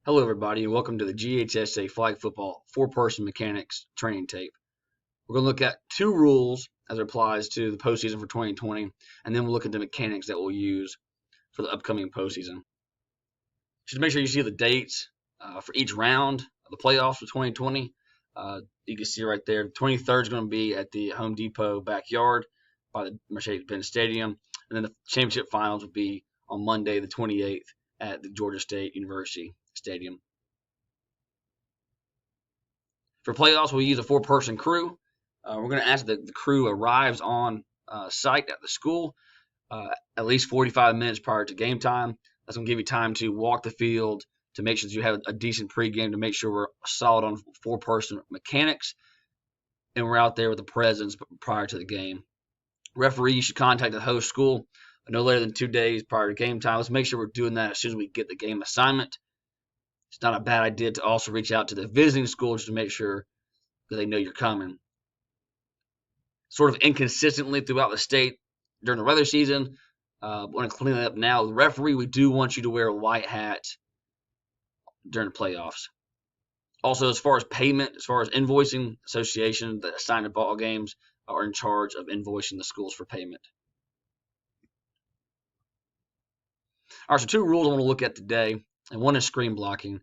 Hello, everybody, and welcome to the GHSA Flag Football Four-Person Mechanics Training Tape. We're going to look at two rules as it applies to the postseason for 2020, and then we'll look at the mechanics that we'll use for the upcoming postseason. Just make sure you see the dates for each round of the playoffs for 2020. You can see right there, the 23rd is going to be at the Home Depot backyard by the Mercedes-Benz Stadium, and then the championship finals will be on Monday, the 28th, at the Georgia State University Stadium. For playoffs, we'll use a four-person crew. We're going to ask that the crew arrives on site at the school at least 45 minutes prior to game time. That's going to give you time to walk the field, to make sure that you have a decent pregame, to make sure we're solid on four-person mechanics, and we're out there with the presence prior to the game. Referee, you should contact the host school no later than 2 days prior to game time. Let's make sure we're doing that as soon as we get the game assignment. It's not a bad idea to also reach out to the visiting school just to make sure that they know you're coming. Sort of inconsistently throughout the state during the regular season, I want to clean that up now. The referee, we do want you to wear a white hat during the playoffs. Also, as far as payment, as far as invoicing, associations that assign the ball games are in charge of invoicing the schools for payment. All right, so two rules I want to look at today, and one is screen blocking.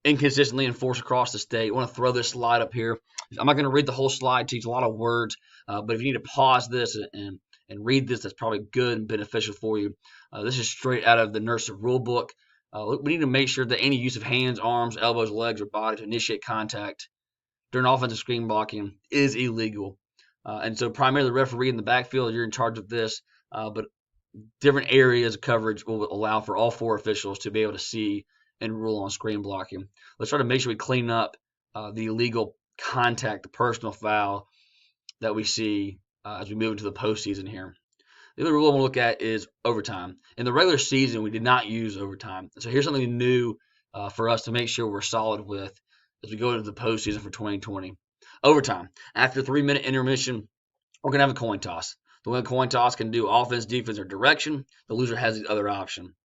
Inconsistently enforced across the state. I want to throw this slide up here. I'm not going to read the whole slide, teach a lot of words, but if you need to pause this and read this, that's probably good and beneficial for you. This is straight out of the nurse's rule book. We need to make sure that any use of hands, arms, elbows, legs, or body to initiate contact during offensive screen blocking is illegal. And so primarily the referee in the backfield, you're in charge of this, but different areas of coverage will allow for all four officials to be able to see and rule on screen blocking. Let's try to make sure we clean up the illegal contact, the personal foul that we see as we move into the postseason here. The other rule I want to look at is overtime. In the regular season, we did not use overtime. So here's something new for us to make sure we're solid with as we go into the postseason for 2020. Overtime. After a 3-minute intermission, we're going to have a coin toss. The winner coin toss can do offense, defense, or direction. The loser has the other option.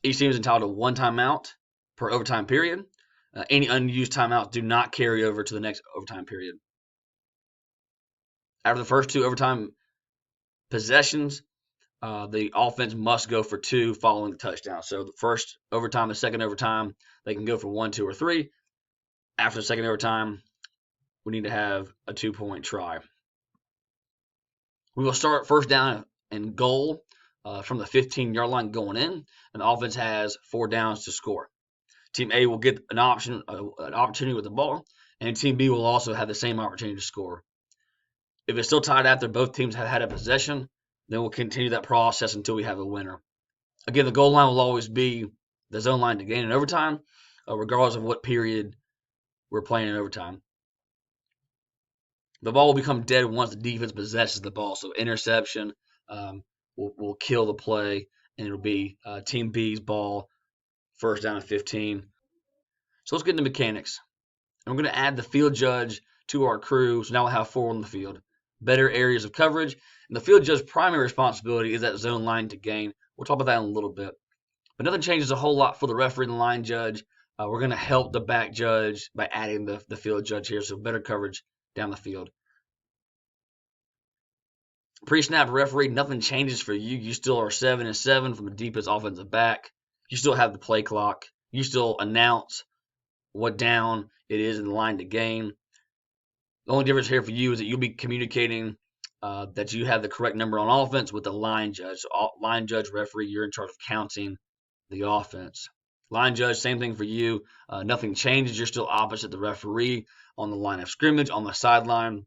Each team is entitled to one timeout per overtime period. Any unused timeouts do not carry over to the next overtime period. After the first two overtime possessions, the offense must go for two following the touchdown. So the first overtime, the second overtime, they can go for 1, 2, or 3. After the second overtime, we need to have a 2-point try. We will start first down and goal from the 15-yard line going in, and the offense has 4 downs to score. Team A will get an opportunity with the ball, and Team B will also have the same opportunity to score. If it's still tied after both teams have had a possession, then we'll continue that process until we have a winner. Again, the goal line will always be the zone line to gain in overtime, regardless of what period we're playing in overtime. The ball will become dead once the defense possesses the ball. So interception will kill the play, and it'll be Team B's ball, first down and 15. So let's get into mechanics. And we're going to add the field judge to our crew, so now we'll have 4 on the field. Better areas of coverage. And the field judge's primary responsibility is that zone line to gain. We'll talk about that in a little bit. But nothing changes a whole lot for the referee and the line judge. We're going to help the back judge by adding the field judge here, so better coverage down the field. Pre-snap referee, nothing changes for you. You still are 7-7 from the deepest offensive back. You still have the play clock. You still announce what down it is in the line to gain. The only difference here for you is that you'll be communicating that you have the correct number on offense with the line judge. So line judge, referee, you're in charge of counting the offense. Line judge, same thing for you. Nothing changes. You're still opposite the referee on the line of scrimmage, on the sideline.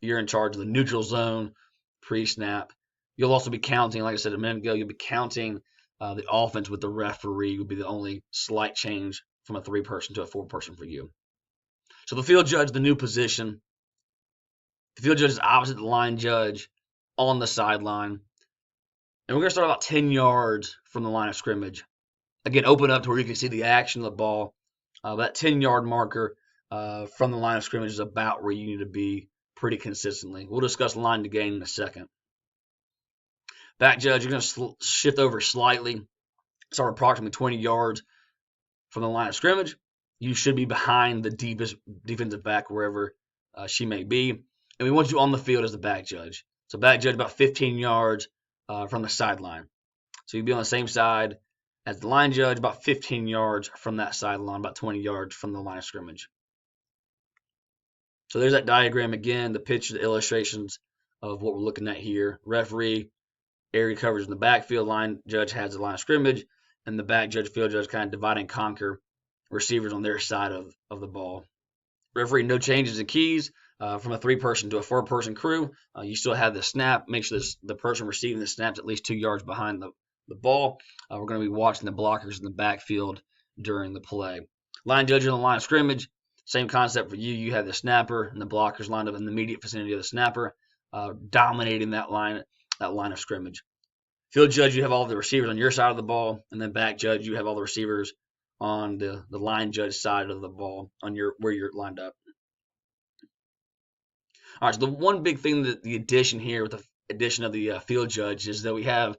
You're in charge of the neutral zone, pre-snap. You'll also be counting, like I said a minute ago, you'll be counting the offense with the referee. Would be the only slight change from a 3-person to a 4-person for you. So the field judge, the new position. The field judge is opposite the line judge on the sideline. And we're going to start about 10 yards from the line of scrimmage. Again, open up to where you can see the action of the ball. That 10-yard marker from the line of scrimmage is about where you need to be pretty consistently. We'll discuss line to gain in a second. Back judge, you're going to shift over slightly. Start approximately 20 yards from the line of scrimmage, you should be behind the deepest defensive back wherever she may be. And we want you on the field as the back judge. So back judge about 15 yards from the sideline. So you'd be on the same side as the line judge, about 15 yards from that sideline, about 20 yards from the line of scrimmage. So there's that diagram again, the picture, the illustrations of what we're looking at here. Referee, area coverage in the backfield, line judge has the line of scrimmage, and the back judge, field judge kind of divide and conquer receivers on their side of the ball. Referee, no changes in keys from a 3-person to a 4-person crew. You still have the snap. Make sure the person receiving the snap's at least 2 yards behind the ball. We're going to be watching the blockers in the backfield during the play. Line judge on the line of scrimmage. Same concept for you. You have the snapper and the blockers lined up in the immediate vicinity of the snapper, dominating that line of scrimmage. Field judge, you have all the receivers on your side of the ball, and then back judge, you have all the receivers on the line judge side of the ball on where you're lined up. All right, so the one big thing that the addition here with the addition of the field judge is that we have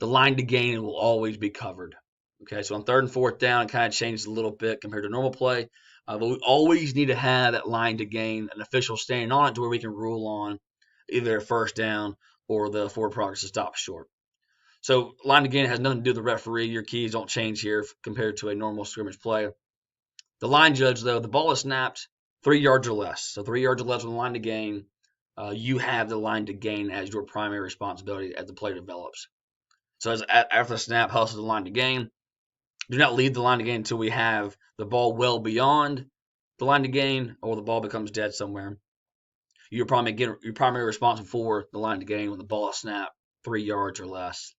the line to gain will always be covered. Okay, so on 3rd and 4th down, it kind of changes a little bit compared to normal play, but we always need to have that line to gain, an official standing on it to where we can rule on either a first down or the forward progress to stop short. So line to gain has nothing to do with the referee. Your keys don't change here compared to a normal scrimmage play. The line judge, though, the ball is snapped 3 yards or less. So 3 yards or less on the line to gain. You have the line to gain as your primary responsibility as the play develops. So after the snap, hustle the line to gain. Do not leave the line to gain until we have the ball well beyond the line to gain or the ball becomes dead somewhere. You're primary responsible for the line to gain when the ball is snapped 3 yards or less.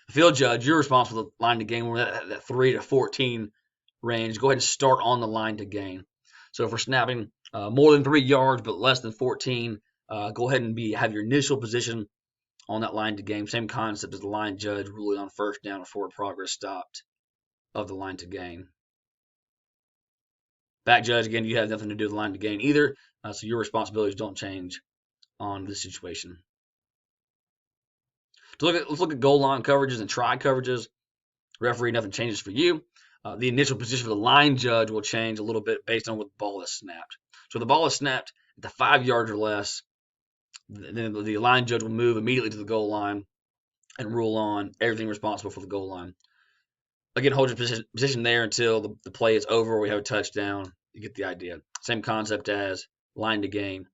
The field judge, you're responsible for the line to gain. We're at that 3 to 14 range. Go ahead and start on the line to gain. So if we're snapping more than 3 yards but less than 14, go ahead and have your initial position on that line to gain. Same concept as the line judge ruling on first down or forward progress stopped of the line to gain. Back judge, again, you have nothing to do with the line to gain either, so your responsibilities don't change on this situation. Let's look at goal line coverages and try coverages. Referee, nothing changes for you. The initial position for the line judge will change a little bit based on what the ball is snapped. So if the ball is snapped at the 5 yards or less, then the line judge will move immediately to the goal line and rule on everything responsible for the goal line. Again, hold your position there until the play is over or we have a touchdown. You get the idea. Same concept as line to gain,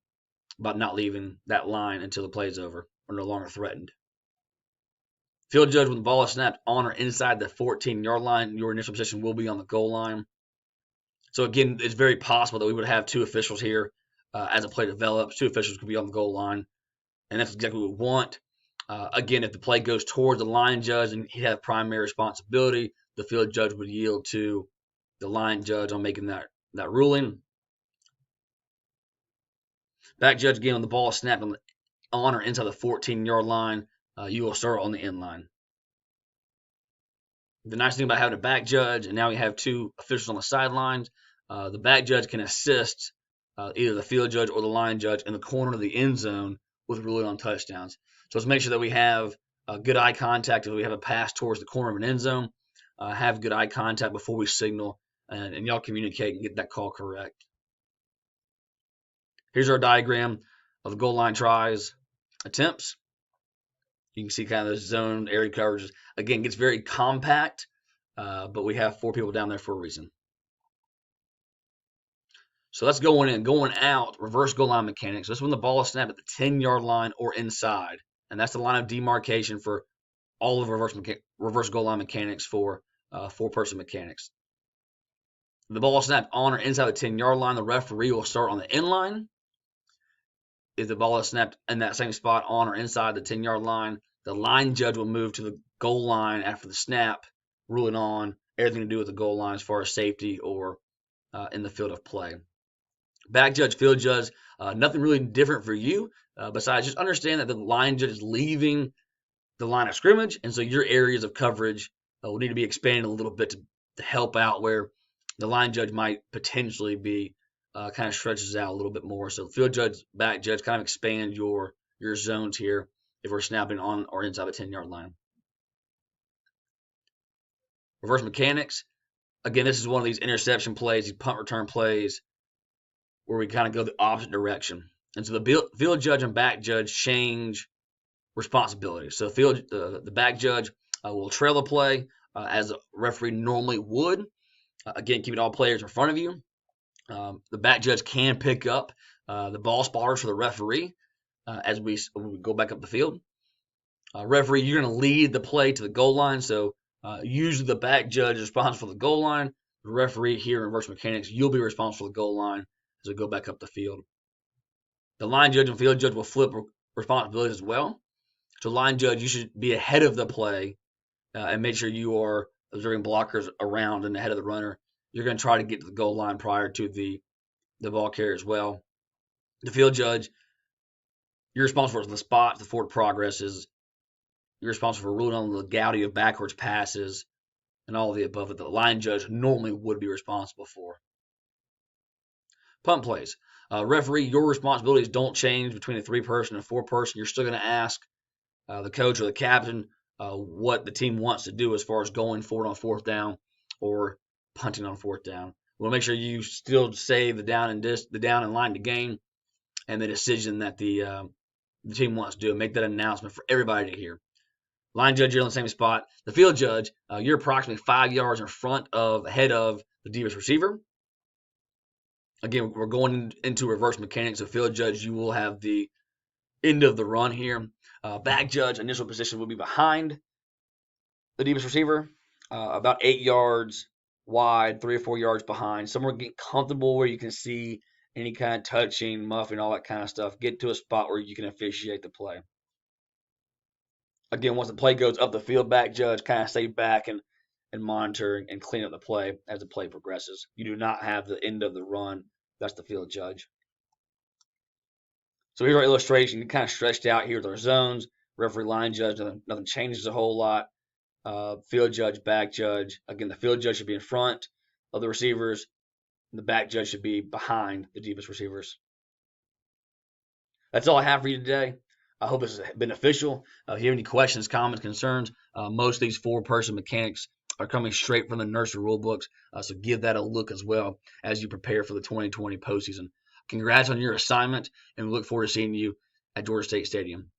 about not leaving that line until the play is over or no longer threatened. Field judge, when the ball is snapped on or inside the 14-yard line, your initial position will be on the goal line. So again, it's very possible that we would have 2 officials here as a play develops. 2 officials could be on the goal line, and that's exactly what we want. Again, if the play goes towards the line judge and he'd have primary responsibility, the field judge would yield to the line judge on making that ruling. Back judge, again, when the ball is snapped on or inside the 14-yard line, you will start on the end line. The nice thing about having a back judge, and now we have 2 officials on the sidelines, the back judge can assist either the field judge or the line judge in the corner of the end zone with ruling on touchdowns. So let's make sure that we have good eye contact if we have a pass towards the corner of an end zone. Have good eye contact before we signal, and y'all communicate and get that call correct. Here's our diagram of the goal line tries attempts. You can see kind of the zone area coverage. Again, gets very compact, but we have 4 people down there for a reason. So that's going in. Going out, reverse goal line mechanics. This is when the ball is snapped at the 10-yard line or inside. And that's the line of demarcation for all of reverse goal line mechanics for 4-person mechanics. The ball is snapped on or inside the 10-yard line. The referee will start on the end line. If the ball is snapped in that same spot on or inside the 10-yard line, the line judge will move to the goal line after the snap, ruling on everything to do with the goal line as far as safety or in the field of play. Back judge, field judge, nothing really different for you besides just understand that the line judge is leaving the line of scrimmage, and so your areas of coverage will need to be expanded a little bit to help out where the line judge might potentially be kind of stretches out a little bit more. So field judge, back judge kind of expand your zones here if we're snapping on or inside the 10-yard line. Reverse mechanics. Again, this is one of these interception plays, these punt return plays, where we kind of go the opposite direction. And so the field judge and back judge change responsibilities. So the back judge will trail the play as a referee normally would. Again, keeping all players in front of you. The back judge can pick up the ball spotters for the referee as we go back up the field. Referee, you're going to lead the play to the goal line. So usually the back judge is responsible for the goal line. The referee here in reverse mechanics, you'll be responsible for the goal line as we go back up the field. The line judge and field judge will flip responsibilities as well. So line judge, you should be ahead of the play and make sure you are observing blockers around and ahead of the runner. You're going to try to get to the goal line prior to the ball carrier as well. The field judge, you're responsible for the spots, the forward progresses. You're responsible for ruling on the legality of backwards passes and all of the above that the line judge normally would be responsible for. Punt plays. Referee, your responsibilities don't change between a 3-person and 4-person. You're still going to ask the coach or the captain what the team wants to do as far as going forward on 4th down or punting on 4th down. We'll make sure you still say the down and line to gain and the decision that the team wants to do. Make that announcement for everybody to hear. Line judge, you're in the same spot. The field judge, you're approximately 5 yards ahead of the deepest receiver. Again, we're going into reverse mechanics. The field judge, you will have the end of the run here. Back judge, initial position will be behind the deepest receiver, about 8 yards wide, 3 or 4 yards behind. Somewhere get comfortable where you can see any kind of touching, muffing, all that kind of stuff. Get to a spot where you can officiate the play. Again, once the play goes up the field, back judge kind of stay back and monitor and clean up the play as the play progresses. You do not have the end of the run. That's the field judge. So here's our illustration. Kind of stretched out here with our zones. Referee, line judge, nothing changes a whole lot. Field judge, back judge. Again, the field judge should be in front of the receivers. The back judge should be behind the deepest receivers. That's all I have for you today. I hope this is beneficial. If you have any questions, comments, concerns, most of these 4-person mechanics are coming straight from the nursery rule books, so give that a look as well as you prepare for the 2020 postseason. Congrats on your assignment, and we look forward to seeing you at Georgia State Stadium.